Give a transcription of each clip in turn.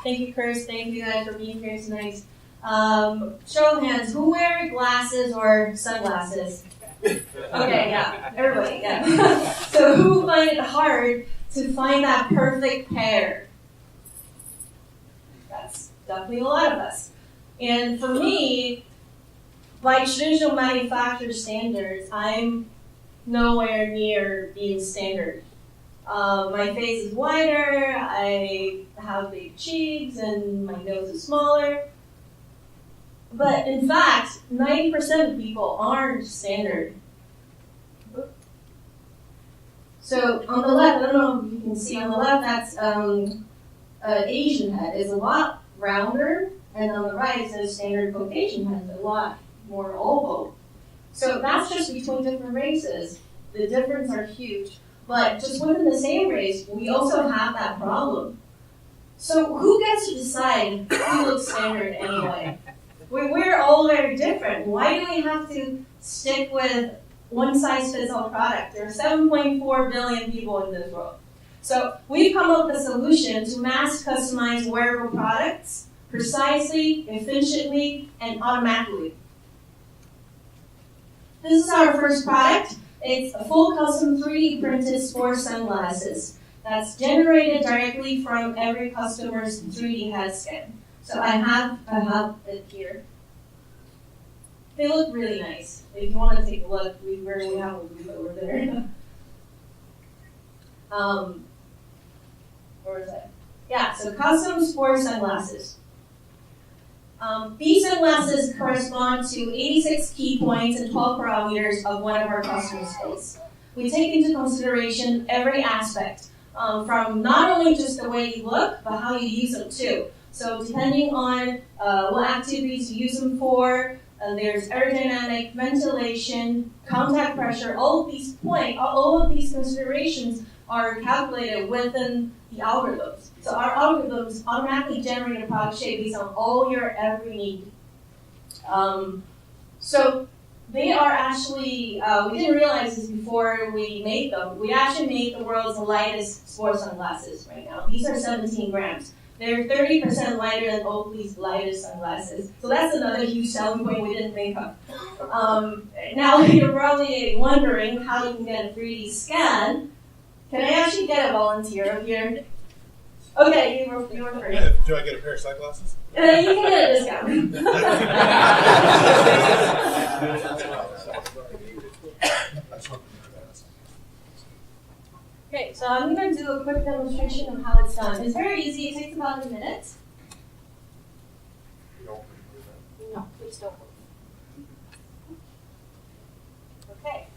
Thank you, Chris. Thank you guys for being here tonight. Show of hands, who wear glasses or sunglasses? Okay, yeah, everybody, yeah. So who find it hard to find that perfect pair? That's definitely a lot of us. And for me, by traditional manufacturer standards, I'm nowhere near being standard. My face is wider, I have big cheeks, and my nose is smaller. But in fact, 90% of people aren't standard. So on the left, I don't know if you can see, on the left, that's Asian head. It's a lot rounder, and on the right, it's a standard Caucasian head, a lot more oval. So that's just between different races. The differences are huge. But just within the same race, we also have that problem. So who gets to decide who looks standard anyway? We're all very different. Why do we have to stick with one-size-fits-all product? There are 7.4 billion people in this world. So we've come up with a solution to mass customize wearable products precisely, efficiently, and automatically. This is our first product. It's a full custom 3D printed sports sunglasses that's generated directly from every customer's 3D head scan. So I have it here. They look really nice. If you want to take a look, we have a booth over there. Where is that? Yeah, so custom sports sunglasses. These sunglasses correspond to 86 key points and 12 parameters of one of our customers' face. We take into consideration every aspect, from not only just the way you look, but how you use them too. So depending on what activities you use them for, there's aerodynamic, ventilation, contact pressure, all of these considerations are calculated within the algorithms. So our algorithms automatically generate a product shape based on all your every need. So they are actually, we didn't realize this before we made them, we actually made the world's lightest sports sunglasses right now. These are 17 grams. They're 30% lighter than Oakley's lightest sunglasses. So that's another huge selling point we didn't think of. Now you're probably wondering how you can get a 3D scan. Can I actually get a volunteer up here? Okay, you were first. Do I get a pair of sunglasses? You can get a discount. Okay, so I'm going to do a quick demonstration of how it's done. It's very easy. It takes about a minute. No, please don't move. Okay.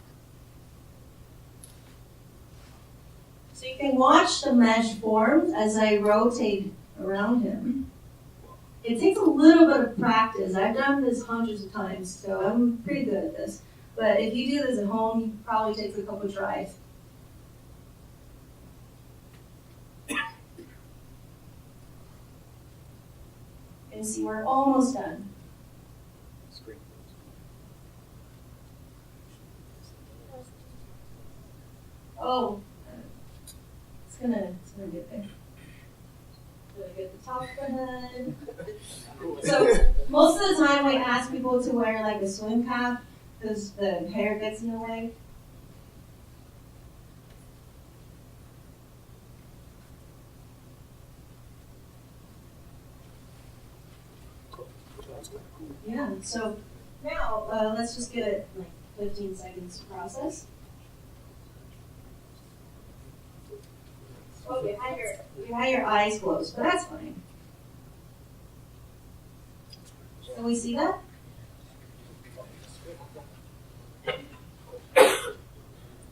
So you can watch the mesh form as I rotate around him. It takes a little bit of practice. I've done this hundreds of times, so I'm pretty good at this. But if you do this at home, it probably takes a couple tries. You can see we're almost done. Oh, it's gonna get there. Gonna get the top of the head. So most of the time, we ask people to wear like a swim cap because the hair gets in the way. Yeah, so now let's just give it like 15 seconds to process. Oh, you had your eyes closed, but that's fine. Can we see that?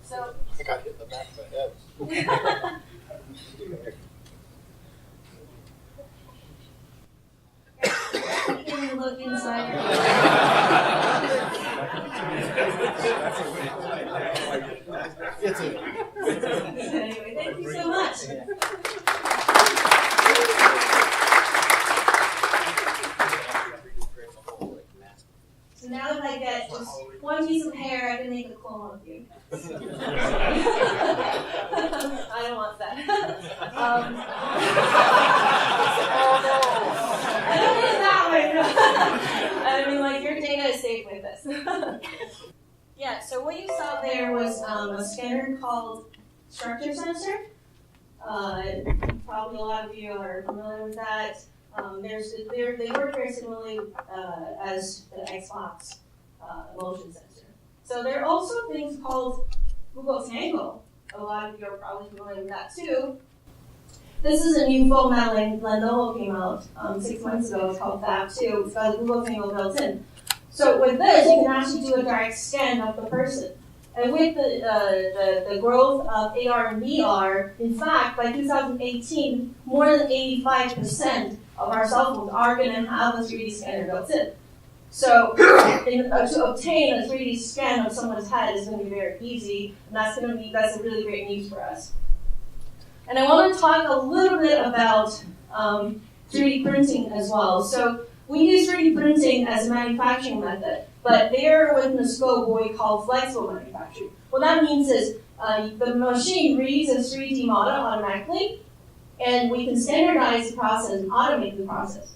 So I think I hit the back of the head. Can you look inside? Anyway, thank you so much. So now that if I get just one piece of hair, I can make a clone of you. I don't want that. I don't mean it that way. I mean, like, your data is safe with this. Yeah, so what you saw there was a scanner called structure sensor. Probably a lot of you are familiar with that. They work very similarly as the Xbox motion sensor. So there are also things called Google Tango. A lot of you are probably familiar with that too. This is a new phone that Lenovo came out 6 months ago. It's called Fab 2. It's got Google Tango built in. So with this, you can actually do a direct scan of the person. And with the growth of AR and VR, in fact, by 2018, more than 85% of our cell phones are going to have a 3D scanner built in. So to obtain a 3D scan of someone's head is going to be very easy, and that's a really great news for us. And I want to talk a little bit about 3D printing as well. So we use 3D printing as a manufacturing method, but there within the scope what we call flexible manufacturing. What that means is the machine reads a 3D model automatically, and we can standardize the process and automate the process.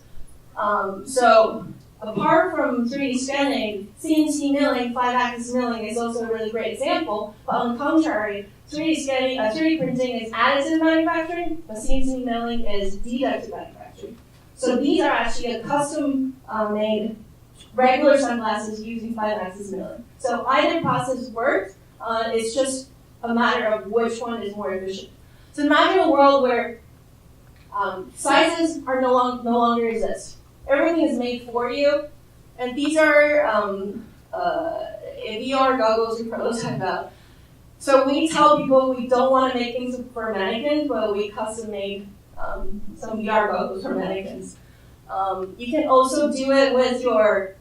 So apart from 3D scanning, CNC milling, 5-axis milling is also a really great example, but on the contrary, 3D printing is additive manufacturing, but CNC milling is deductive manufacturing. So these are actually a custom made regular sunglasses using 5-axis milling. So either process works, it's just a matter of which one is more efficient. So imagine a world where sizes are no longer exist. Everything is made for you, and these are VR goggles we prototype out. So we tell people we don't want to make things for mannequins, but we custom made some VR goggles for mannequins. You can also do it with your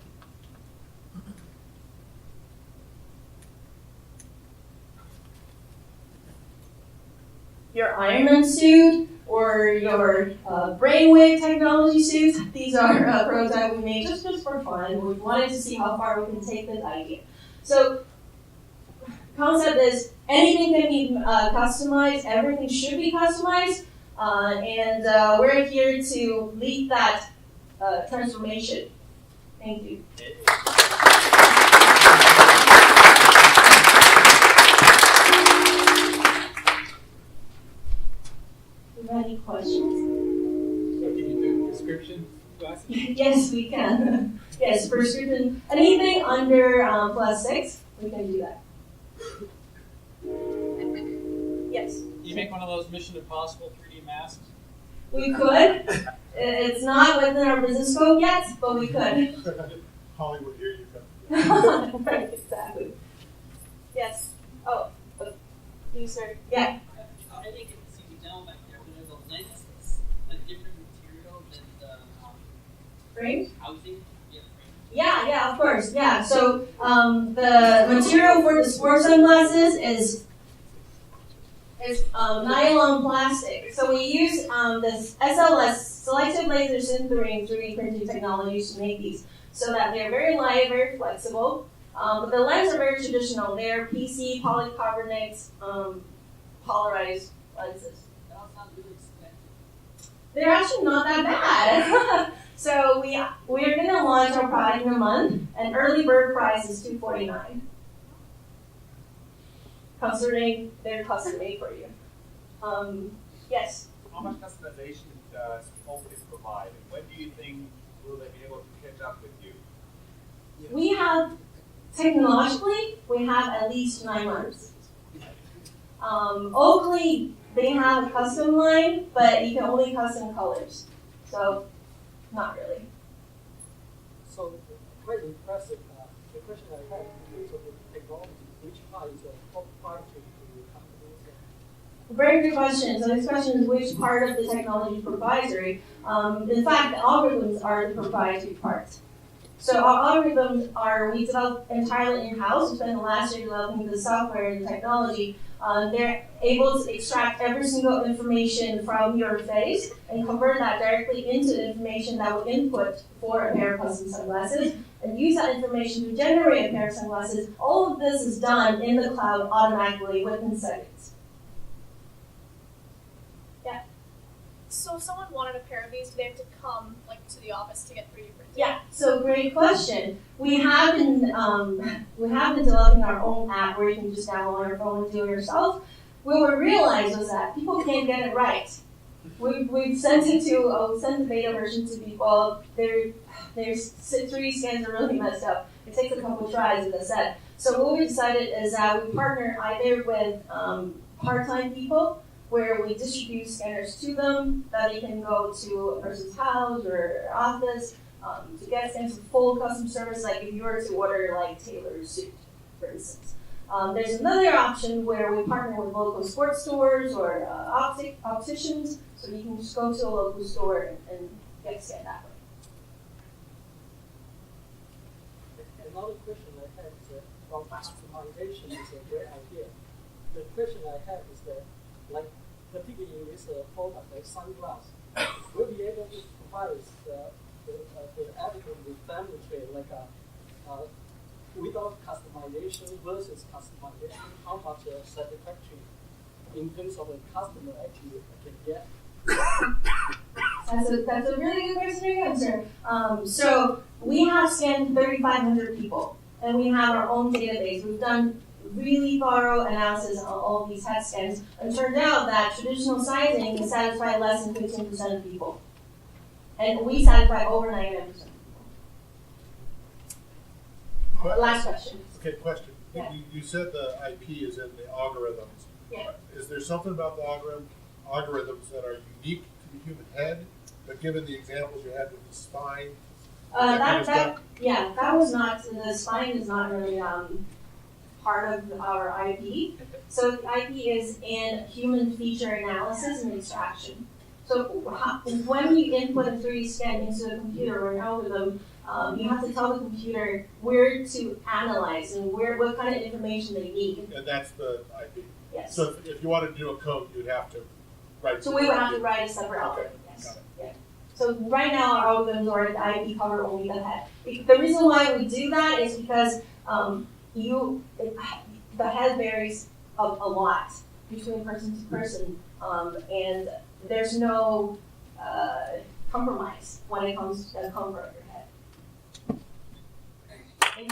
Iron Man suit or your brainwave technology suits. These are prototypes we made just for fun. We wanted to see how far we can take this idea. So concept is anything can be customized, everything should be customized, and we're here to lead that transformation. Thank you. Any questions? So can you do prescription glasses? Yes, we can. Yes, prescription. Anything under +6, we can do that. Yes. You make one of those Mission Impossible 3D masks? We could. It's not within our business scope yet, but we could. Hollywood, here you come. Right, exactly. Yes. Oh, you, sir. Yeah. I think it's you can tell back there, but there's a lens that's a different material than the Frame? housing. Yeah, of course. Yeah. So the material for the sports sunglasses is nylon plastic. So we use this SLS, selective laser sintering 3D printing technologies to make these, so that they're very light, very flexible. But the lenses are very traditional. They're PC polycarbonate polarized lenses. That all sounds really expensive. They're actually not that bad. So we're going to launch our product in a month, and early bird price is $249. Considering they're custom made for you. Yes? How much customization does Focus provide, and when do you think will they be able to catch up with you? We have, technologically, we have at least 9 months. Oakley, they have a custom line, but you can only custom colors. So, not really. So, quite impressive. The question I have is of the technology, which part is proprietary to your company? Very good question. So this question is which part of the technology is proprietary? In fact, the algorithms are the proprietary part. So our algorithms we developed entirely in-house. We spent the last year developing the software and the technology. They're able to extract every single information from your face and convert that directly into information that will input for a pair of custom sunglasses and use that information to generate a pair of sunglasses. All of this is done in the cloud automatically within seconds. So if someone wanted a pair of these, do they have to come to the office to get 3D printed? Yeah, so great question. We have been developing our own app where you can just download on your phone and do it yourself. What we realized was that people can't get it right. We've sent it to sent the beta version to people. Their 3D scans are really messed up. It takes a couple tries in the set. So what we decided is that we partner either with part-time people, where we distribute scanners to them, that they can go to a person's house or office to get scans for full custom service, like if you were to order tailored suit, for instance. There's another option where we partner with local sports stores or opticians, so you can just go to a local store and get scanned that way. Another question I have is about customization is a great idea. The question I have is that, particularly in this product, like sunglasses, we'll be able to provide the algorithm with family tree, without customization versus customization, how much satisfaction in terms of the customer actually can get? That's a really good question to answer. So we have scanned 3,500 people, and we have our own database. We've done really thorough analysis on all of these head scans, and turned out that traditional sizing can satisfy less than 15% of people. And we satisfy over 99% of people. Last question. Okay, question. Yeah. You said the IP is in the algorithms. Yeah. Is there something about the algorithms that are unique to the human head? But given the examples you had with the spine, that was not, the spine is not really part of our IP. So the IP is in human feature analysis and extraction. So when you input a 3D scan into a computer or an algorithm, you have to tell the computer where to analyze and what kind of information they need. and that's the IP. Yes. So if you wanted to do a code, you'd have to write. So we would have to write a separate algorithm. Yes. Got it. Yeah. So right now our algorithms are the IP cover only the head. The reason why we do that is because the head varies a lot between person to person, and there's no compromise when it comes to the comfort of your head. Thank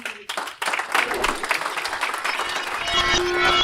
you.